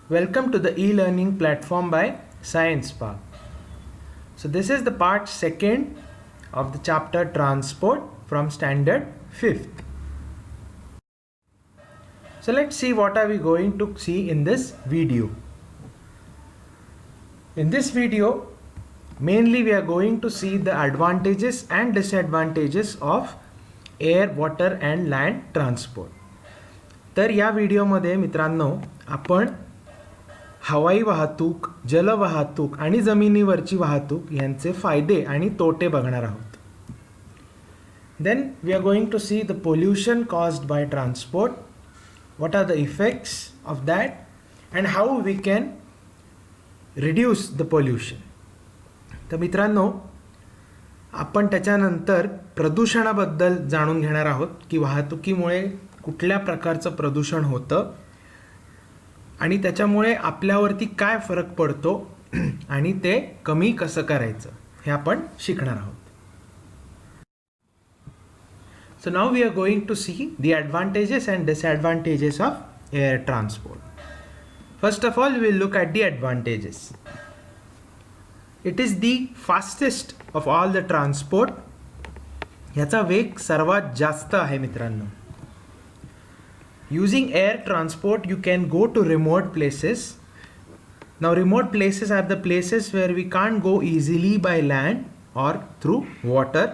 Welcome to the e-learning platform by Science Park. So this is the part 2nd of the chapter Transport from Standard 5th. So let's see what are we going to see in this video. In this video, mainly we are going to see the advantages and disadvantages of air, water and land transport. तर या व्हिडिओमध्ये मित्रांनो आपण हवाई वाहतूक, जल वाहतूक आणि जमिनीवरची वाहतूक यांचे फायदे आणि तोटे बघणार आहोत. Then we are going to see the pollution caused by transport, what are the effects of that and how we can reduce the pollution. तर मित्रांनो आपण त्याच्यानंतर प्रदूषणाबद्दल जाणून घेणार आहोत की वाहतुकीमुळे कुठल्या प्रकारचं प्रदूषण होतं आणि त्याच्यामुळे आपल्यावरती काय फरक पडतो आणि ते कमी कसं करायचं हे आपण शिकणार आहोत. So now we are going to see the advantages and disadvantages of air transport. First of all we will look at the advantages. It is the fastest of all the transport. ह्याचा वेग सर्वात जास्त आहे मित्रांनो. Using air transport, you can go to remote places. Now, remote places are the places where we can't go easily by land or through water.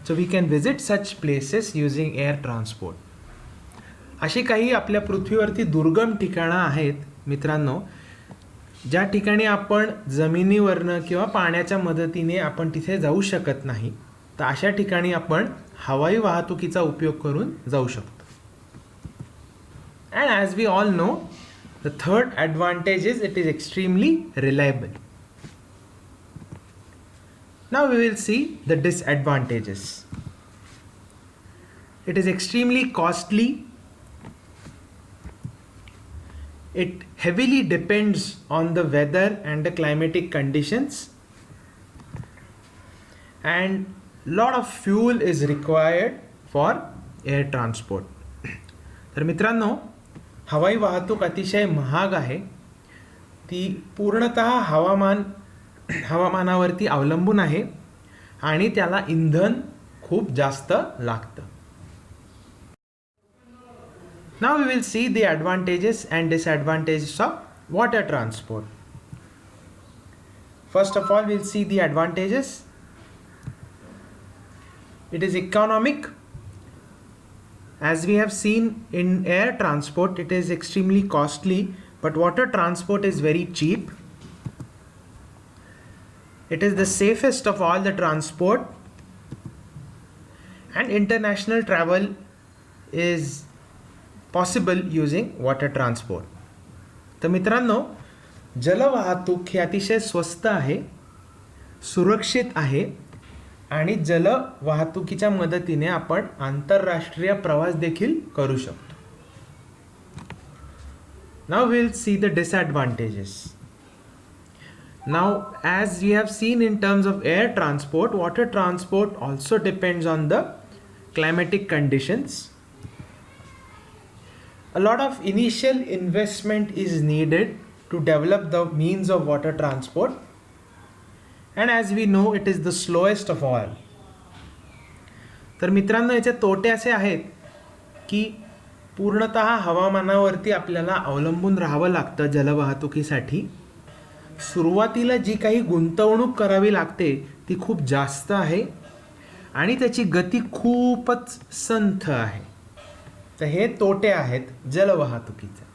So, we can visit such places using air transport. अशी काही आपल्या पृथ्वीवरती दुर्गम ठिकाणं आहेत मित्रांनो, ज्या ठिकाणी आपण जमिनीवरनं किंवा पाण्याच्या मदतीने आपण तिथे जाऊ शकत नाही. तर अशा ठिकाणी आपण हवाई वाहतुकीचा उपयोग करून जाऊ शकतो. And as we all know, the third advantage is it is extremely reliable. Now we will see the disadvantages. It is extremely costly. It heavily depends on the weather and the climatic conditions. And lot of fuel is required for air transport. तर मित्रांनो हवाई वाहतूक अतिशय महाग आहे. ती पूर्णतः हवामानावरती अवलंबून आहे आणि त्याला इंधन खूप जास्त लागतं. Now we will see the advantages and disadvantages of water transport. First of all we will see the advantages. It is economic. As we have seen in air transport, it is extremely costly, but water transport is very cheap. It is the safest of all the transport, and international travel is possible using water transport. तर मित्रांनो जलवाहतूक ही अतिशय स्वस्त आहे, सुरक्षित आहे आणि जल वाहतुकीच्या मदतीने आपण आंतरराष्ट्रीय प्रवास देखील करू शकतो. Now we will see the disadvantages. Now as we have seen in terms of air transport, water transport also depends on the climatic conditions. A lot of initial investment is needed to develop the means of water transport. And as we know, it is the slowest of all. तर मित्रांनो याचे तोटे असे आहेत की पूर्णतः हवामानावरती आपल्याला अवलंबून राहावं लागतं जलवाहतुकीसाठी. सुरुवातीला जी काही गुंतवणूक करावी लागते ती खूप जास्त आहे आणि त्याची गती खूपच संथ आहे. तर हे तोटे आहेत जलवाहतुकीचे.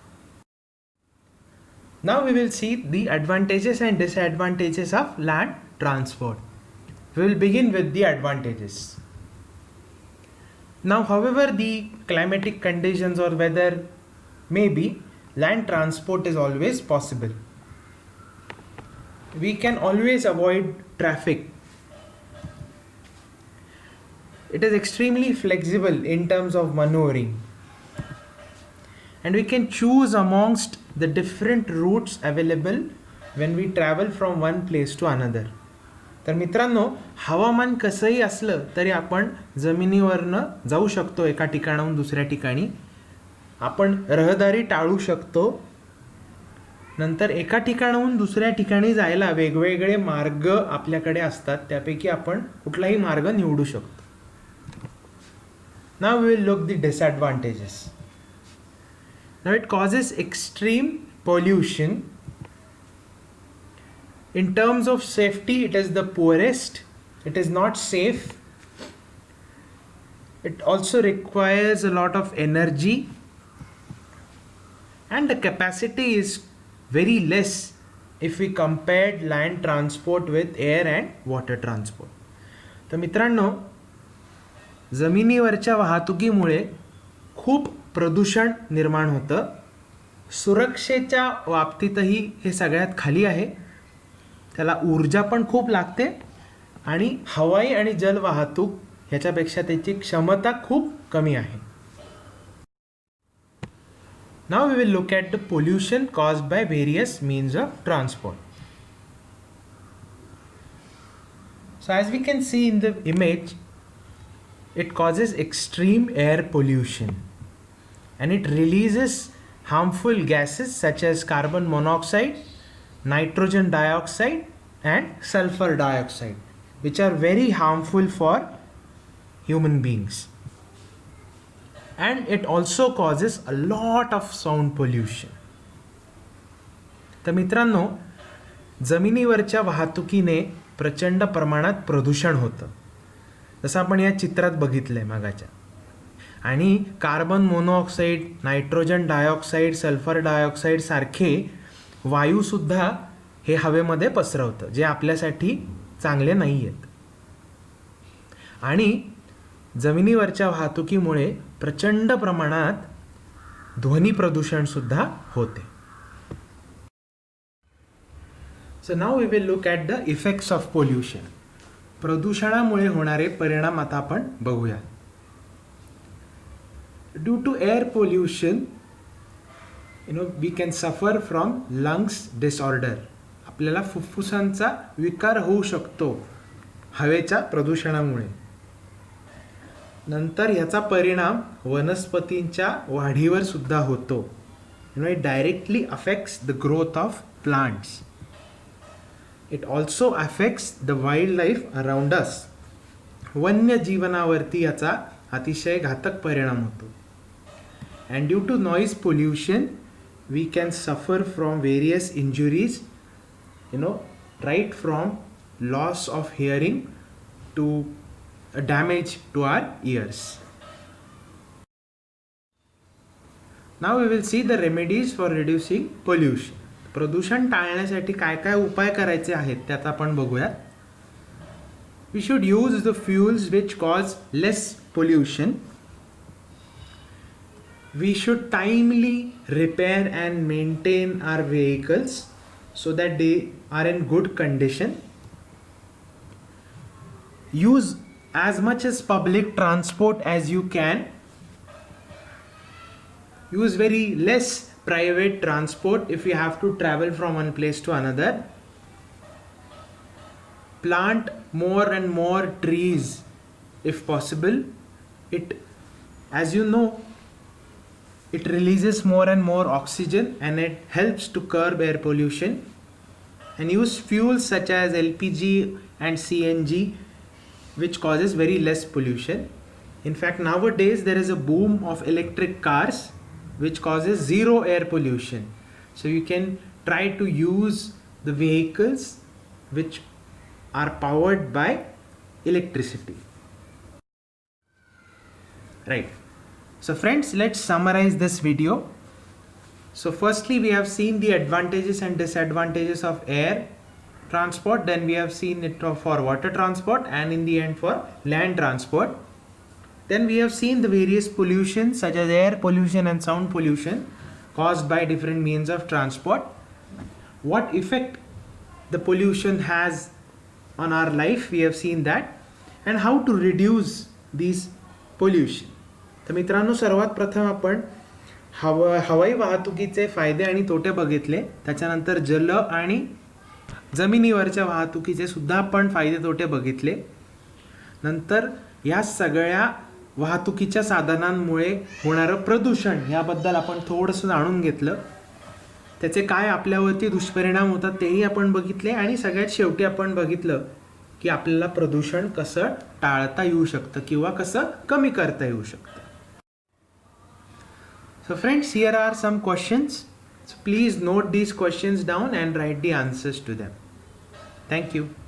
Now we will see the advantages and disadvantages of land transport. We will begin with the advantages. Now, however the climatic conditions or weather may be, land transport is always possible. We can always avoid traffic. It is extremely flexible in terms of maneuvering. And we can choose amongst the different routes available when we travel from one place to another. तर मित्रांनो हवामान कसंही असलं तरी आपण जमिनीवरनं जाऊ शकतो एका ठिकाणाहून दुसऱ्या ठिकाणी. आपण रहदारी टाळू शकतो नंतर एका ठिकाणाहून दुसऱ्या ठिकाणी जायला वेगवेगळे मार्ग आपल्याकडे असतात, त्यापैकी आपण कुठलाही मार्ग निवडू शकतो. Now we will look the disadvantages. Now it causes extreme pollution. In terms of safety, it is the poorest. It is not safe. It also requires a lot of energy, and the capacity is very less if we compared land transport with air and water transport. तर मित्रांनो, जमिनीवरच्या वाहतुकीमुळे खूप प्रदूषण निर्माण होतं. सुरक्षेच्या बाबतीतही हे सगळ्यात खाली आहे. त्याला ऊर्जा पण खूप लागते आणि हवाई आणि जल वाहतूक ह्याच्यापेक्षा त्याची क्षमता खूप कमी आहे. Now we will look at the pollution caused by various means of transport. So as we can see in the image, it causes extreme air pollution and it releases harmful gases such as carbon monoxide, nitrogen dioxide and sulfur dioxide, which are very harmful for human beings. And it also causes a lot of sound pollution. तर मित्रांनो, जमिनीवरच्या वाहतुकीने प्रचंड प्रमाणात प्रदूषण होतं, जसं आपण या चित्रात बघितलंय मागाच्या. आणि carbon monoxide, nitrogen dioxide, sulphur dioxide सारखे वायूसुद्धा हे हवेमध्ये पसरवतं, जे आपल्यासाठी चांगले नाही आहेत. आणि जमिनीवरच्या वाहतुकीमुळे प्रचंड प्रमाणात ध्वनी प्रदूषणसुद्धा होते. So now we will look at the effects of pollution. प्रदूषणामुळे होणारे परिणाम आता आपण बघूया. Due to air pollution we can suffer from lungs disorder. आपल्याला फुफ्फुसांचा विकार होऊ शकतो हवेच्या प्रदूषणामुळे. नंतर ह्याचा परिणाम वनस्पतींच्या वाढीवर सुद्धा होतो. It directly affects the growth of plants. It also affects the wildlife around us. वन्य जीवनावरती याचा अतिशय घातक परिणाम होतो. And due to noise pollution, we can suffer from various injuries, right from loss of hearing to damage to our ears. Now we will see the remedies for reducing pollution. प्रदूषण टाळण्यासाठी काय काय उपाय करायचे आहेत त्यात आपण बघूया. We should use the fuels which cause less pollution. We should timely repair and maintain our vehicles so that they are in good condition. Use as much as public transport as you can. Use very less private transport if you have to travel from one place to another. Plant more and more trees if possible. It, as you know, it releases more and more oxygen and it helps to curb air pollution. And use fuels such as LPG and CNG, which causes very less pollution. In fact, nowadays there is a boom of electric cars which causes zero air pollution. So you can try to use the vehicles which are powered by electricity. Right. So friends, let's summarize this video. So firstly, we have seen the advantages and disadvantages of air transport. Then we have seen it for water transport, and in the end for land transport. Then we have seen the various pollutions such as air pollution and sound pollution caused by different means of transport. What effect the pollution has on our life, we have seen that, and how to reduce these pollution. तर मित्रांनो, सर्वात प्रथम आपण हवाई वाहतुकीचे फायदे आणि तोटे बघितले. त्याच्यानंतर जल आणि जमिनीवरच्या वाहतुकीचे सुद्धा आपण फायदे तोटे बघितले. नंतर या सगळ्या वाहतुकीच्या साधनांमुळे होणारं प्रदूषण याबद्दल आपण थोडंसं जाणून घेतलं. त्याचे काय आपल्यावरती दुष्परिणाम होतात तेही आपण बघितले आणि सगळ्यात शेवटी आपण बघितलं की आपल्याला प्रदूषण कसं टाळता येऊ शकतं किंवा कसं कमी करता येऊ शकतं. So friends, here are some questions. So please note these questions down and write the answers to them. Thank you.